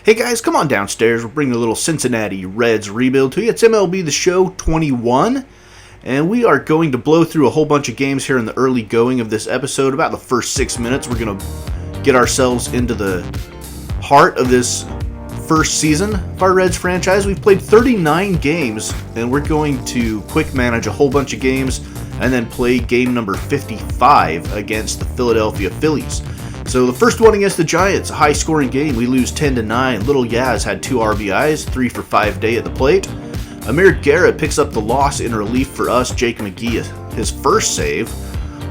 Hey guys, come on downstairs. We're bringing a little Cincinnati Reds rebuild to you. It's MLB The Show 21, and we are going to blow through a whole bunch of games here in the early going of this episode. About the first 6 minutes, we're going to get ourselves into the heart of this first season of our Reds franchise. We've played 39 games, and we're going to quick manage a whole bunch of games and then play game number 55 against the Philadelphia Phillies. So the first one against the Giants, a high-scoring game. We lose 10-9. Little Yaz had 2 RBIs, 3 for 5 day at the plate. Amir Garrett picks up the loss in relief for us. Jake McGee, his first save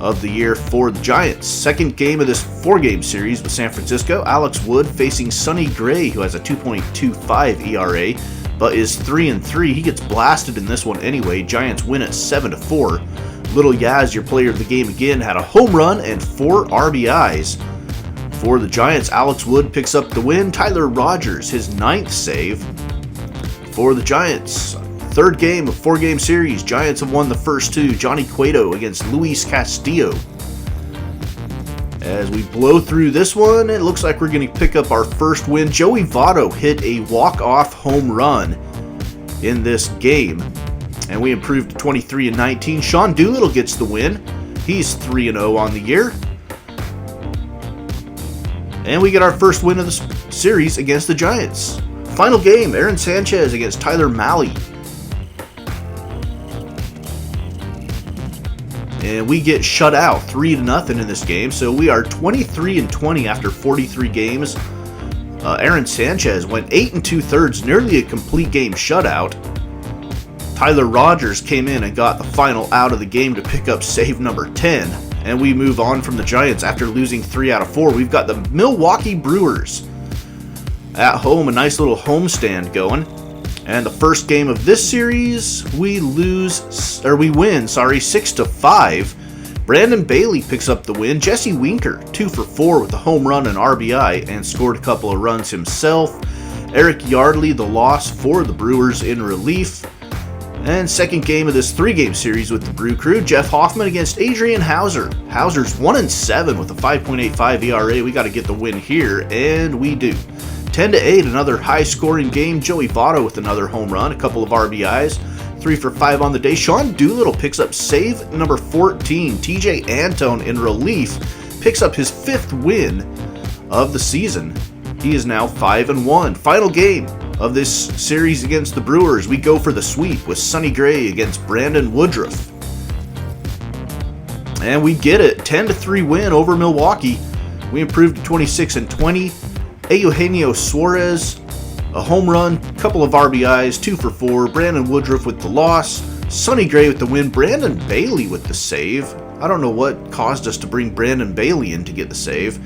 of the year for the Giants. Second game of this 4-game series with San Francisco. Alex Wood facing Sonny Gray, who has a 2.25 ERA, but is 3-3. He gets blasted in this one anyway. Giants win at 7-4. Little Yaz, your player of the game again, had a home run and 4 RBIs. For the Giants, Alex Wood picks up the win. Tyler Rogers, his 9th save for the Giants. Third game of 4-game series. Giants have won the first 2. Johnny Cueto against Luis Castillo. As we blow through this one, it looks like we're going to pick up our first win. Joey Votto hit a walk-off home run in this game, and we improved to 23-19. Sean Doolittle gets the win. He's 3-0 on the year. And we get our first win of the series against the Giants. Final game, Aaron Sanchez against Tyler Mahle. And we get shut out 3-0 in this game. So we are 23-20 after 43 games. Aaron Sanchez went 8 2/3, nearly a complete game shutout. Tyler Rogers came in and got the final out of the game to pick up save number 10. And we move on from the Giants after losing 3 out of 4. We've got the Milwaukee Brewers at home, a nice little homestand going. And the first game of this series, we win 6-5. Brandon Bailey picks up the win. Jesse Winker, 2 for 4 with a home run and RBI, and scored a couple of runs himself. Eric Yardley, the loss for the Brewers in relief. And second game of this 3-game series with the Brew Crew, Jeff Hoffman against Adrian Hauser. Hauser's 1-7 with a 5.85 ERA. We got to get the win here, and we do. 10-8, another high-scoring game. Joey Votto with another home run, a couple of RBIs, 3 for 5 on the day. Sean Doolittle picks up save number 14. TJ Antone in relief picks up his 5th win of the season. He is now 5-1. Final game of this series against the Brewers, we go for the sweep with Sonny Gray against Brandon Woodruff. And we get it, 10-3 win over Milwaukee. We improved to 26-20. Eugenio Suarez, a home run, couple of RBIs, 2 for 4. Brandon Woodruff with the loss. Sonny Gray with the win. Brandon Bailey with the save. I don't know what caused us to bring Brandon Bailey in to get the save,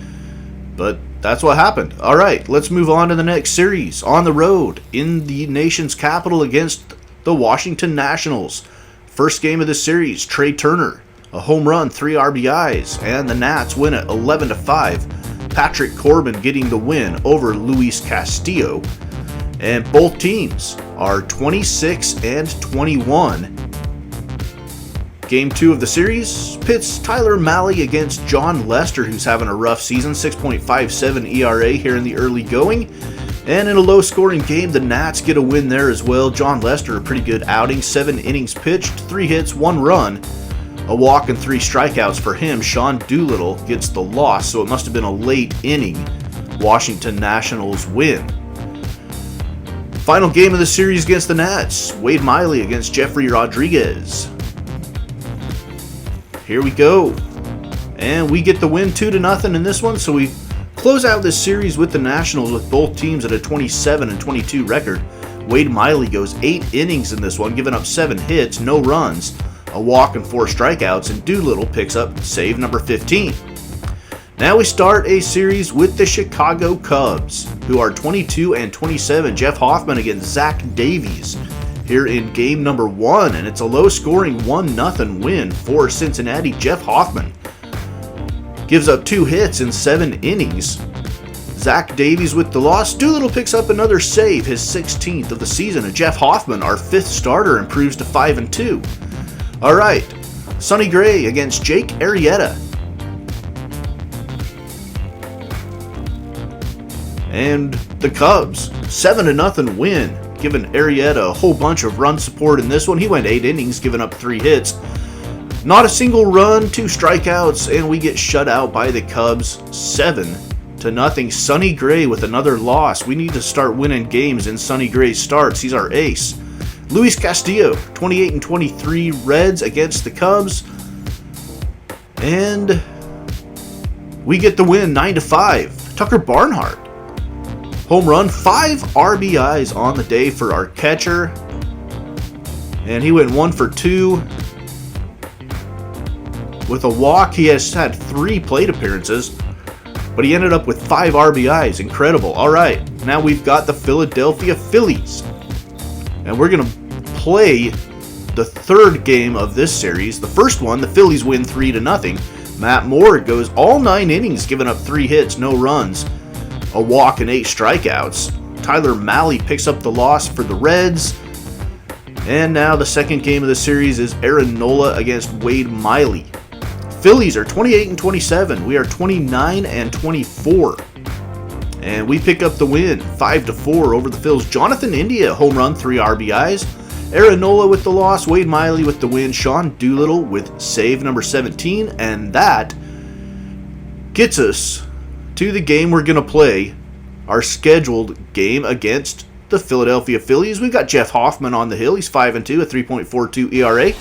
but that's what happened. All right, let's move on to the next series. On the road in the nation's capital against the Washington Nationals. First game of the series, Trey Turner, a home run, 3 RBIs, and the Nats win it 11-5. Patrick Corbin getting the win over Luis Castillo. And both teams are 26-21. Game 2 of the series pits Tyler Mahle against John Lester, who's having a rough season, 6.57 ERA here in the early going. And in a low-scoring game, the Nats get a win there as well. John Lester, a pretty good outing, 7 innings pitched, 3 hits, 1 run, a walk and 3 strikeouts for him. Sean Doolittle gets the loss, so it must have been a late inning Washington Nationals win. Final game of the series against the Nats, Wade Miley against Jeffrey Rodriguez. Here we go. And we get the win 2-0 in this one, so we close out this series with the Nationals with both teams at a 27-22 record. Wade Miley goes 8 innings in this one, giving up 7 hits, no runs, a walk and 4 strikeouts, and Doolittle picks up save number 15. Now we start a series with the Chicago Cubs, who are 22-27. Jeff Hoffman against Zach Davies here in game number 1, and it's a low-scoring 1-0 win for Cincinnati. Jeff Hoffman gives up 2 hits in 7 innings. Zach Davies with the loss. Doolittle picks up another save, his 16th of the season, and Jeff Hoffman, our 5th starter, improves to 5-2. All right, Sonny Gray against Jake Arrieta. And the Cubs, 7-0 win, giving Arrieta a whole bunch of run support in this one. He went 8 innings, giving up 3 hits. Not a single run, 2 strikeouts, and we get shut out by the Cubs, 7-0. Sonny Gray with another loss. We need to start winning games in Sonny Gray's starts. He's our ace. Luis Castillo, 28-23 Reds against the Cubs. And we get the win, 9-5. Tucker Barnhart, home run, 5 RBIs on the day for our catcher. And he went 1 for 2 with a walk. He has had 3 plate appearances, but he ended up with 5 RBIs. Incredible. All right, now we've got the Philadelphia Phillies. And we're going to play the 3rd game of this series. The first one, the Phillies win 3-0. Matt Moore goes all 9 innings, giving up 3 hits, no runs, a walk, and 8 strikeouts. Tyler Mahle picks up the loss for the Reds. And now the second game of the series is Aaron Nola against Wade Miley. Phillies are 28-27. We are 29-24. And we pick up the win, 5-4 over the Phils. Jonathan India, home run, 3 RBIs. Aaron Nola with the loss, Wade Miley with the win, Sean Doolittle with save number 17, and that gets us to the game we're going to play, our scheduled game against the Philadelphia Phillies. We've got Jeff Hoffman on the hill. He's 5-2, a 3.42 ERA.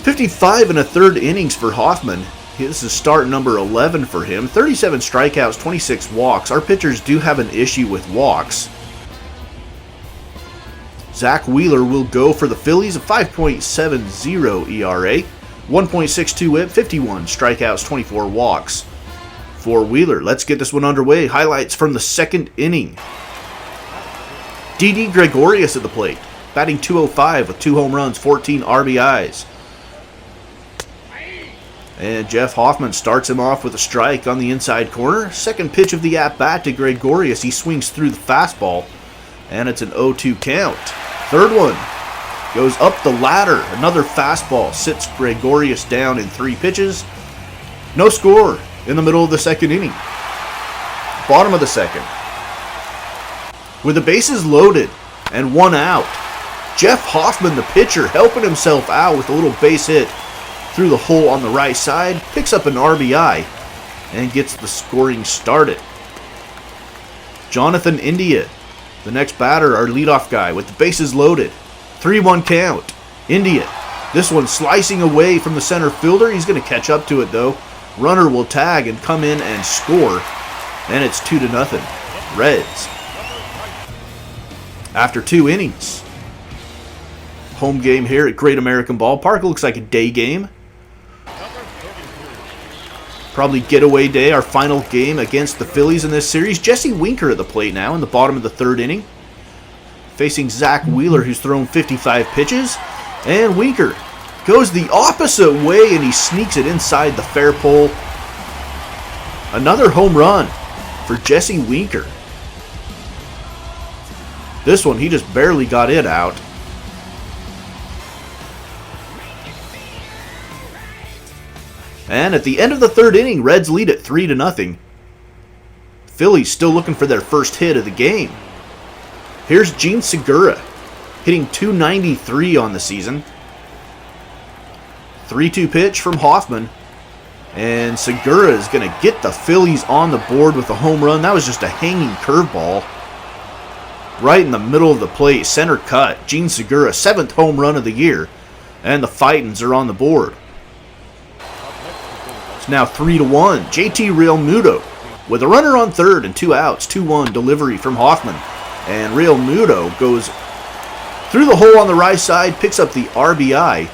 55 1/3 innings for Hoffman. This is start number 11 for him. 37 strikeouts, 26 walks. Our pitchers do have an issue with walks. Zach Wheeler will go for the Phillies, a 5.70 ERA, 1.62 whip, 51 strikeouts, 24 walks for Wheeler. Let's get this one underway. Highlights from the 2nd inning. Didi Gregorius at the plate, batting .205 with 2 home runs, 14 RBIs. And Jeff Hoffman starts him off with a strike on the inside corner. Second pitch of the at-bat to Gregorius. He swings through the fastball, and it's an 0-2 count. Third one goes up the ladder. Another fastball sits Gregorius down in 3 pitches. No score in the middle of the 2nd inning. Bottom of the 2nd. With the bases loaded and 1 out, Jeff Hoffman, the pitcher, helping himself out with a little base hit through the hole on the right side, picks up an RBI, and gets the scoring started. Jonathan India, the next batter, our leadoff guy, with the bases loaded. 3-1 count. India, this one slicing away from the center fielder. He's going to catch up to it, though. Runner will tag and come in and score, and it's 2-0. Reds. After 2 innings. Home game here at Great American Ballpark. Looks like a day game. Probably getaway day, our final game against the Phillies in this series. Jesse Winker at the plate now in the bottom of the 3rd inning. Facing Zach Wheeler, who's thrown 55 pitches. And Winker goes the opposite way, and he sneaks it inside the fair pole. Another home run for Jesse Winker. This one, he just barely got it out. And at the end of the 3rd inning, Reds lead at 3-0. Phillies still looking for their first hit of the game. Here's Gene Segura, hitting .293 on the season. 3-2 pitch from Hoffman. And Segura is going to get the Phillies on the board with a home run. That was just a hanging curveball. Right in the middle of the plate, center cut. Gene Segura, 7th home run of the year. And the Fightins are on the board. It's now 3-1. JT Realmuto with a runner on 3rd and 2 outs. 2-1 delivery from Hoffman. And Realmuto goes through the hole on the right side, picks up the RBI.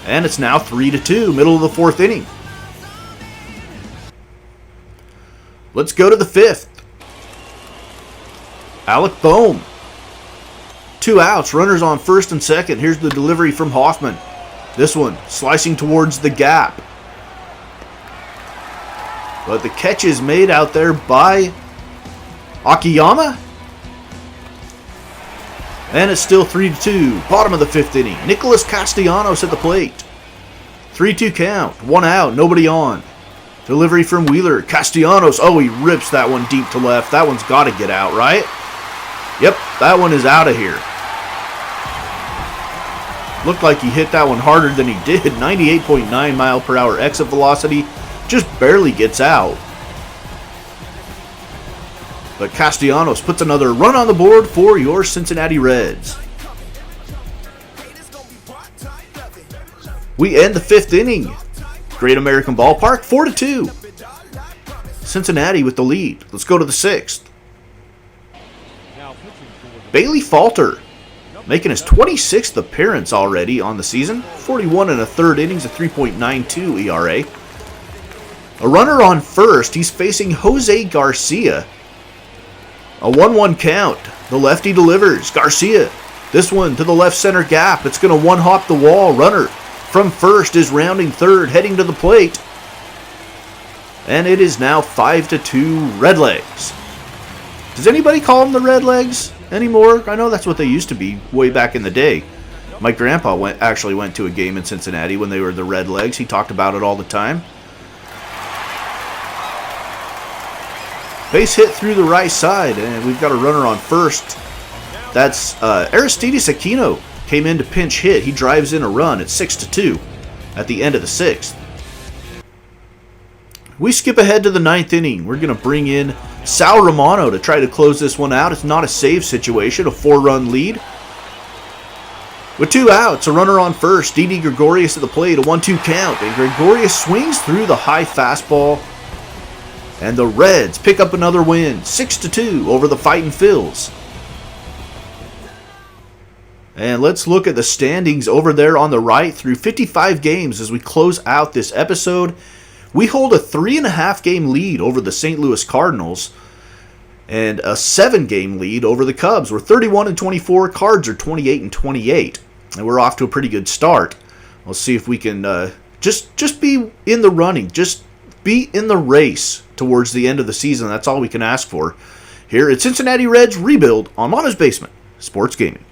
And it's now 3-2, middle of the 4th inning. Let's go to the 5th. Alec Bohm. 2 outs, runners on 1st and 2nd. Here's the delivery from Hoffman. This one slicing towards the gap. But the catch is made out there by Akiyama. And it's still 3-2. Bottom of the 5th inning. Nicholas Castellanos at the plate. 3-2 count. 1 out. Nobody on. Delivery from Wheeler. Castellanos. Oh, he rips that one deep to left. That one's got to get out, right? Yep, that one is out of here. Looked like he hit that one harder than he did. 98.9 mile per hour exit velocity. Just barely gets out. But Castellanos puts another run on the board for your Cincinnati Reds. We end the 5th inning. Great American Ballpark, 4-2. Cincinnati with the lead. Let's go to the 6th. Bailey Falter, making his 26th appearance already on the season. 41 1/3 innings, a 3.92 ERA. A runner on first. He's facing Jose Garcia. A 1-1 count. The lefty delivers. Garcia. This one to the left center gap. It's going to one-hop the wall. Runner from first is rounding third, heading to the plate. And it is now 5-2 Redlegs. Does anybody call them the Redlegs anymore? I know that's what they used to be way back in the day. My grandpa actually went to a game in Cincinnati when they were the Redlegs. He talked about it all the time. Base hit through the right side, and we've got a runner on first. That's Aristides Aquino came in to pinch hit. He drives in a run at 6-2 at the end of the 6th. We skip ahead to the 9th inning. We're going to bring in Sal Romano to try to close this one out. It's not a save situation, a 4-run lead. With 2 outs, a runner on first. Didi Gregorius at the plate, a 1-2 count. And Gregorius swings through the high fastball. And the Reds pick up another win, 6-2 over the Fightin' Phils. And let's look at the standings over there on the right through 55 games as we close out this episode. We hold a 3.5 game lead over the St. Louis Cardinals and a 7-game lead over the Cubs. We're 31-24. Cards are 28-28. And we're off to a pretty good start. We'll see if we can just be in the running. Just be in the race towards the end of the season. That's all we can ask for here at Cincinnati Reds Rebuild on Mono's Basement Sports Gaming.